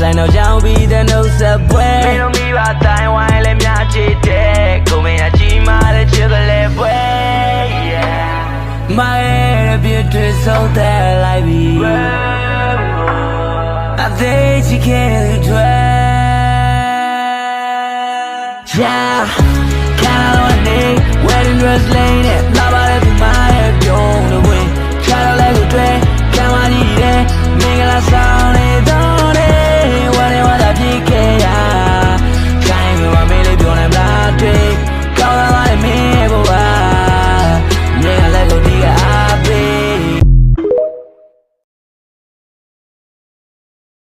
ဆိုင်တော့ကြောင်ပြီးတဲ့နှုတ်ဆက်ပွဲမင်းတို့မိဘတိုင်းဝိုင်းလည်းများချစ်တဲ့ကိုမင်းအကြီးမားတဲ့ချစ်ကလေးပွဲ My beauty so that like me I think she can't try Yeah, kinda want it wedding dress lady